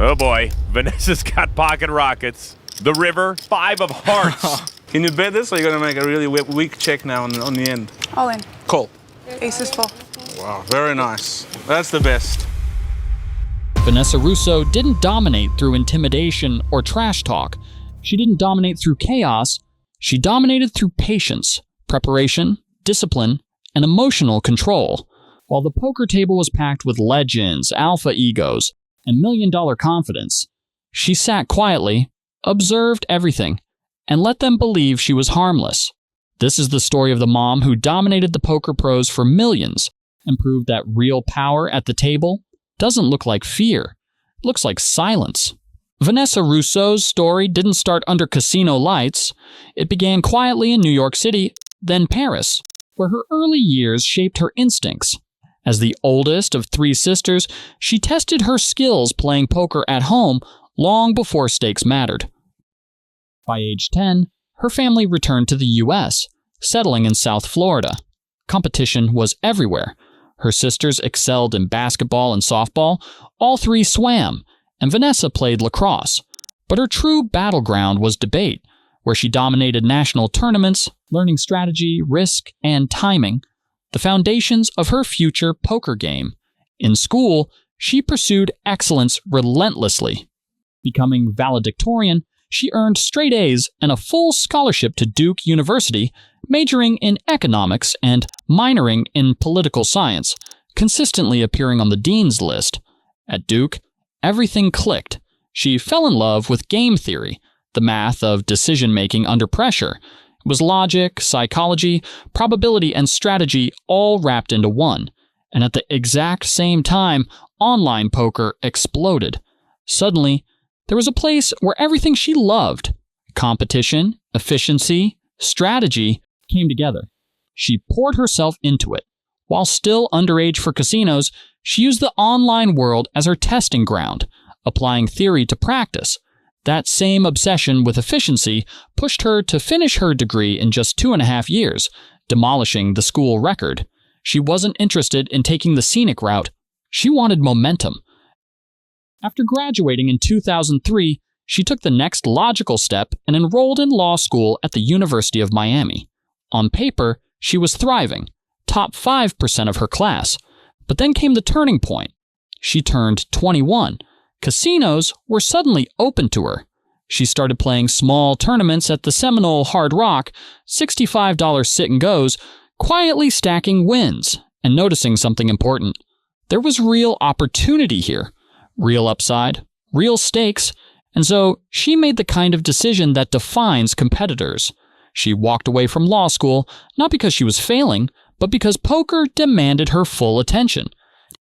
Oh boy, Vanessa's got pocket rockets. The river, 5 of hearts. Can you bet this, or are you going to make a really weak check now on the end? All in. Call. Ace is full. Wow, very nice. That's the best. Vanessa Rousso didn't dominate through intimidation or trash talk. She didn't dominate through chaos. She dominated through patience, preparation, discipline, and emotional control. While the poker table was packed with legends, alpha egos, and million-dollar confidence, she sat quietly, observed everything, and let them believe she was harmless. This is the story of the mom who dominated the poker pros for millions and proved that real power at the table doesn't look like fear. It looks like silence. Vanessa Rousso's story didn't start under casino lights. It began quietly in New York City, then Paris, where her early years shaped her instincts. As the oldest of 3 sisters, she tested her skills playing poker at home long before stakes mattered. By age 10, her family returned to the U.S., settling in South Florida. Competition was everywhere. Her sisters excelled in basketball and softball, all 3 swam, and Vanessa played lacrosse. But her true battleground was debate, where she dominated national tournaments, learning strategy, risk, and timing, the foundations of her future poker game. In school, she pursued excellence relentlessly. Becoming valedictorian, she earned straight A's and a full scholarship to Duke University, majoring in economics and minoring in political science, consistently appearing on the dean's list. At Duke, everything clicked. She fell in love with game theory, the math of decision-making under pressure. It was logic, psychology, probability, and strategy all wrapped into one. And at the exact same time, online poker exploded. Suddenly, there was a place where everything she loved, competition, efficiency, strategy, came together. She poured herself into it. While still underage for casinos, she used the online world as her testing ground, applying theory to practice. That same obsession with efficiency pushed her to finish her degree in just 2.5 years, demolishing the school record. She wasn't interested in taking the scenic route. She wanted momentum. After graduating in 2003, she took the next logical step and enrolled in law school at the University of Miami. On paper, she was thriving, top 5% of her class. But then came the turning point. She turned 21. Casinos were suddenly open to her. She started playing small tournaments at the Seminole Hard Rock, $65 sit-and-goes, quietly stacking wins, and noticing something important. There was real opportunity here, real upside, real stakes, and so she made the kind of decision that defines competitors. She walked away from law school, not because she was failing, but because poker demanded her full attention.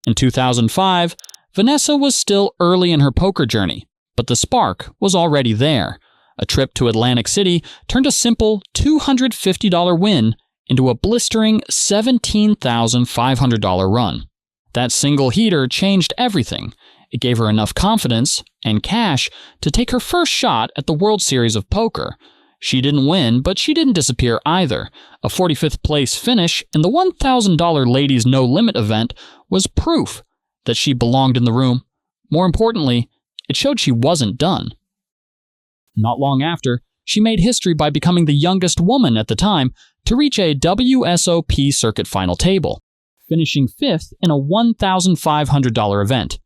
In 2005, Vanessa was still early in her poker journey, but the spark was already there. A trip to Atlantic City turned a simple $250 win into a blistering $17,500 run. That single heater changed everything. It gave her enough confidence and cash to take her first shot at the World Series of Poker. She didn't win, but she didn't disappear either. A 45th place finish in the $1,000 Ladies No Limit event was proof that she belonged in the room. More importantly, it showed she wasn't done. Not long after, she made history by becoming the youngest woman at the time to reach a WSOP circuit final table, finishing 5th in a $1,500 event.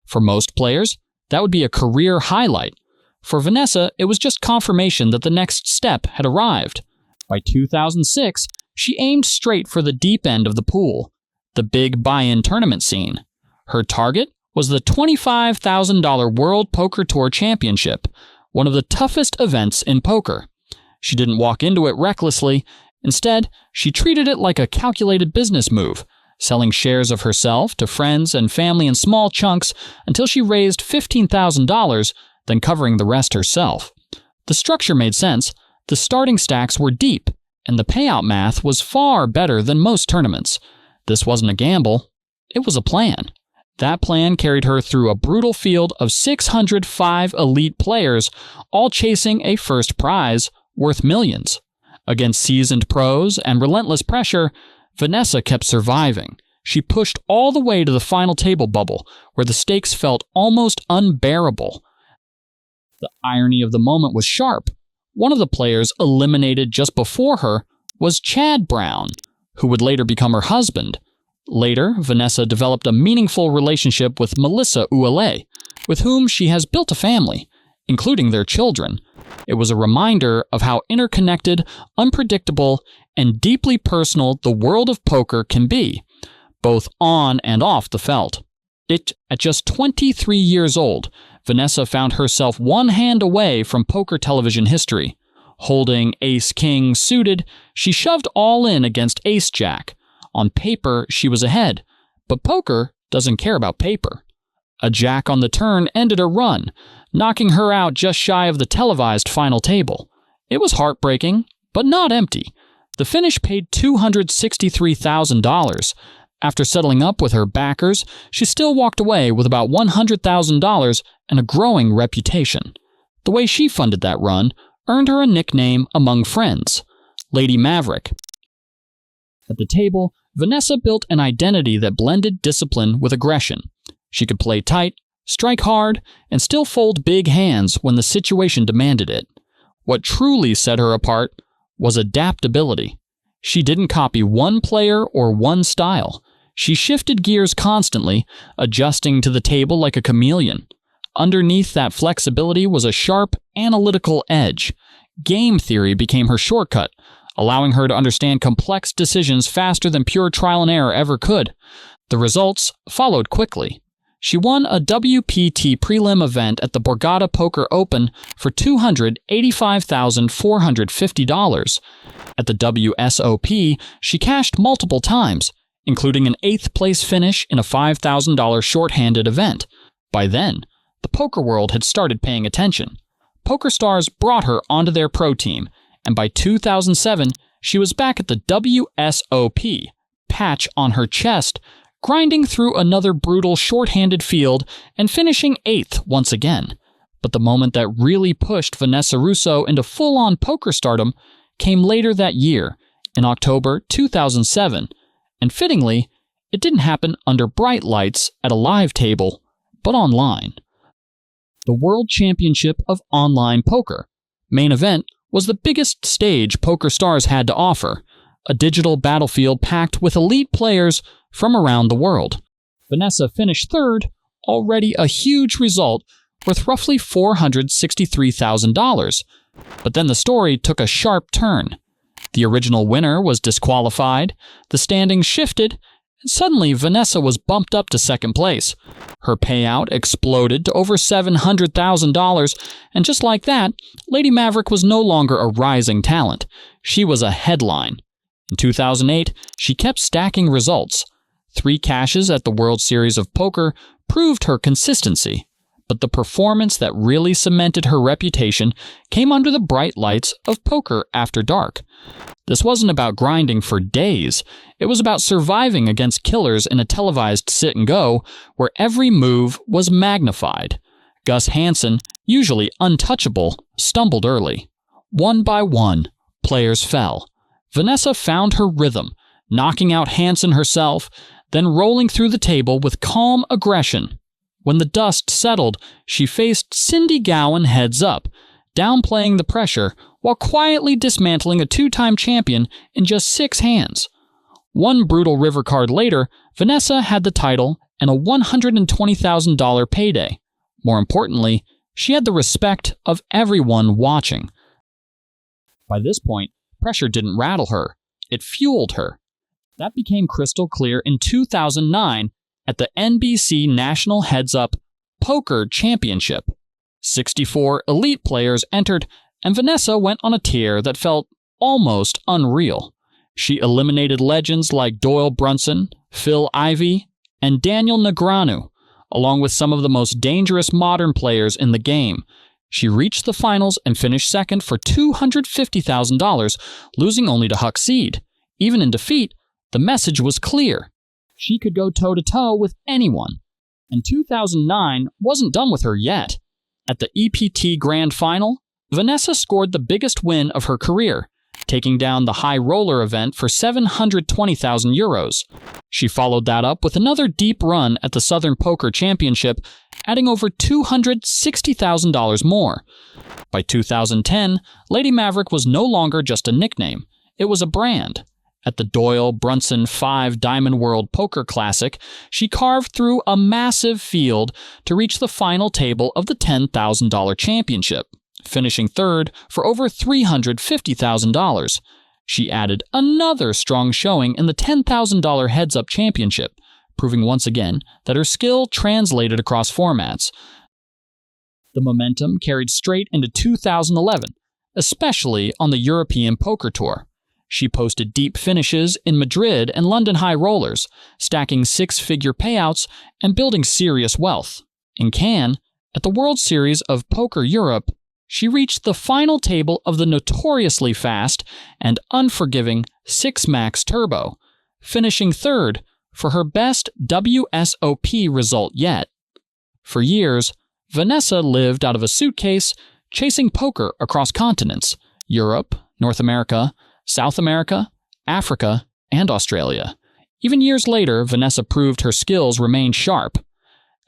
For most players, that would be a career highlight. For Vanessa, it was just confirmation that the next step had arrived. By 2006, she aimed straight for the deep end of the pool, the big buy-in tournament scene. Her target was the $25,000 World Poker Tour Championship, one of the toughest events in poker. She didn't walk into it recklessly. Instead, she treated it like a calculated business move, selling shares of herself to friends and family in small chunks until she raised $15,000, then covering the rest herself. The structure made sense. The starting stacks were deep, and the payout math was far better than most tournaments. This wasn't a gamble. It was a plan. That plan carried her through a brutal field of 605 elite players, all chasing a first prize worth millions. Against seasoned pros and relentless pressure, Vanessa kept surviving. she pushed all the way to the final table bubble, where the stakes felt almost unbearable. The irony of the moment was sharp. One of the players eliminated just before her was Chad Brown, who would later become her husband. Later, Vanessa developed a meaningful relationship with Melissa Ouellet, with whom she has built a family, including their children. It was a reminder of how interconnected, unpredictable, and deeply personal the world of poker can be, both on and off the felt. At just 23 years old, Vanessa found herself one hand away from poker television history. Holding ace-king suited, she shoved all in against ace-jack. On paper, she was ahead, but poker doesn't care about paper. A jack on the turn ended her run, knocking her out just shy of the televised final table. It was heartbreaking, but not empty. The finish paid $263,000. After settling up with her backers, she still walked away with about $100,000 and a growing reputation. The way she funded that run earned her a nickname among friends, Lady Maverick. At the table, Vanessa built an identity that blended discipline with aggression. She could play tight, strike hard, and still fold big hands when the situation demanded it. What truly set her apart was adaptability. She didn't copy one player or one style. She shifted gears constantly, adjusting to the table like a chameleon. Underneath that flexibility was a sharp, analytical edge. Game theory became her shortcut, allowing her to understand complex decisions faster than pure trial and error ever could. The results followed quickly. She won a WPT prelim event at the Borgata Poker Open for $285,450. At the WSOP, she cashed multiple times, including an 8th place finish in a $5,000 shorthanded event. By then, the poker world had started paying attention. Poker stars brought her onto their pro team, and by 2007, she was back at the WSOP, patch on her chest, grinding through another brutal shorthanded field and finishing 8th once again. But the moment that really pushed Vanessa Rousso into full-on poker stardom came later that year, in October 2007, and fittingly, it didn't happen under bright lights at a live table, but online. The World Championship of Online Poker. Main event was the biggest stage poker stars had to offer, a digital battlefield packed with elite players from around the world. Vanessa finished third, already a huge result worth roughly $463,000. But then the story took a sharp turn. The original winner was disqualified, the standings shifted, and suddenly Vanessa was bumped up to second place. Her payout exploded to over $700,000, and just like that, Lady Maverick was no longer a rising talent. She was a headline. In 2008, she kept stacking results. 3 cashes at the World Series of Poker proved her consistency. But the performance that really cemented her reputation came under the bright lights of Poker After Dark. This wasn't about grinding for days. It was about surviving against killers in a televised sit-and-go where every move was magnified. Gus Hansen, usually untouchable, stumbled early. One by one, players fell. Vanessa found her rhythm, knocking out Hansen herself, then rolling through the table with calm aggression. When the dust settled, she faced Cindy Gowan heads up, downplaying the pressure while quietly dismantling a 2-time champion in just 6 hands. One brutal river card later, Vanessa had the title and a $120,000 payday. More importantly, she had the respect of everyone watching. By this point, pressure didn't rattle her. It fueled her. That became crystal clear in 2009 at the NBC National Heads Up Poker Championship. 64 elite players entered, and Vanessa went on a tear that felt almost unreal. She eliminated legends like Doyle Brunson, Phil Ivey, and Daniel Negreanu, along with some of the most dangerous modern players in the game. She reached the finals and finished second for $250,000, losing only to Huck Seed. Even in defeat, the message was clear. She could go toe-to-toe with anyone. And 2009 wasn't done with her yet. At the EPT Grand Final, Vanessa scored the biggest win of her career, taking down the high roller event for 720,000 euros. She followed that up with another deep run at the Southern Poker Championship, adding over $260,000 more. By 2010, Lady Maverick was no longer just a nickname, it was a brand. At the Doyle Brunson 5 Diamond World Poker Classic, she carved through a massive field to reach the final table of the $10,000 championship, finishing third for over $350,000. She added another strong showing in the $10,000 heads-up championship, proving once again that her skill translated across formats. The momentum carried straight into 2011, especially on the European Poker Tour. She posted deep finishes in Madrid and London high rollers, stacking six-figure payouts and building serious wealth. In Cannes, at the World Series of Poker Europe, she reached the final table of the notoriously fast and unforgiving 6-Max Turbo, finishing third for her best WSOP result yet. For years, Vanessa lived out of a suitcase, chasing poker across continents: Europe, North America, South America, Africa, and Australia. Even years later, Vanessa proved her skills remained sharp.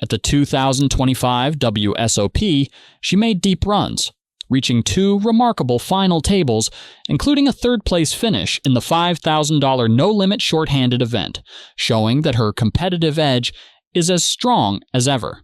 At the 2025 WSOP, she made deep runs, reaching 2 remarkable final tables, including a third-place finish in the $5,000 no-limit shorthanded event, showing that her competitive edge is as strong as ever.